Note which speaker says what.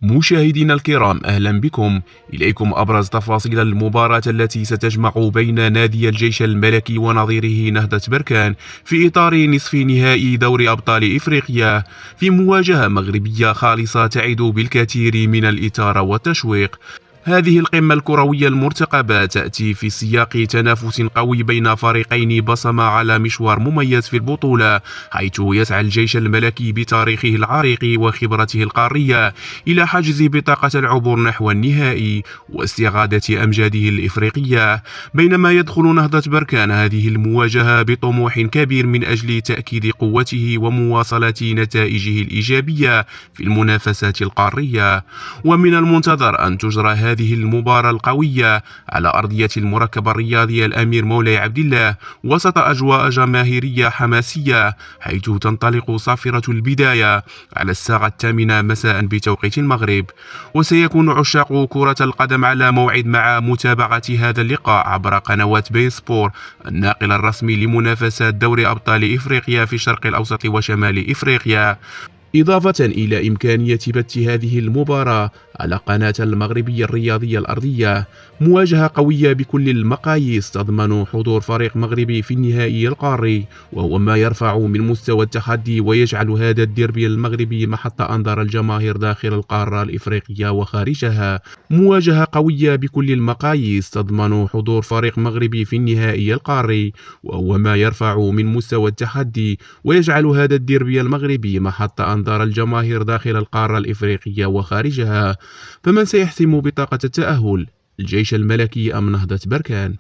Speaker 1: مشاهدينا الكرام، أهلا بكم. إليكم أبرز تفاصيل المباراة التي ستجمع بين نادي الجيش الملكي ونظيره نهضة بركان في إطار نصف نهائي دوري أبطال إفريقيا، في مواجهة مغربية خالصة تعد بالكثير من الإثارة والتشويق. هذه القمة الكروية المرتقبة تأتي في سياق تنافس قوي بين فريقين بصم على مشوار مميز في البطولة، حيث يسعى الجيش الملكي بتاريخه العريق وخبرته القارية إلى حجز بطاقة العبور نحو النهائي واستعادة أمجاده الإفريقية، بينما يدخل نهضة بركان هذه المواجهة بطموح كبير من أجل تأكيد قوته ومواصلة نتائجه الإيجابية في المنافسات القارية. ومن المنتظر أن تجرى هذه المباراة القوية على أرضية المركب الرياضي الأمير مولاي عبد الله وسط أجواء جماهيرية حماسية، حيث تنطلق صافرة البداية على الساعة 8 مساء بتوقيت المغرب. وسيكون عشاق كرة القدم على موعد مع متابعة هذا اللقاء عبر قنوات بين سبور، الناقل الرسمي لمنافسات دوري أبطال إفريقيا في الشرق الأوسط وشمال إفريقيا، إضافة إلى إمكانية بث هذه المباراة على قناة المغربية الرياضية الأرضية. مواجهة قوية بكل المقاييس تضمن حضور فريق مغربي في النهائي القاري، وهو ما يرفع من مستوى التحدي ويجعل هذا الديربي المغربي محط أنظار الجماهير داخل القارة الإفريقية وخارجها. مواجهة قوية بكل المقاييس تضمن حضور فريق مغربي في النهائي القاري، وهو ما يرفع من مستوى التحدي ويجعل هذا الديربي المغربي محط أنظار الجماهير داخل القارة الإفريقية وخارجها. فمن سيحسم بطاقة التأهل، الجيش الملكي أم نهضة بركان؟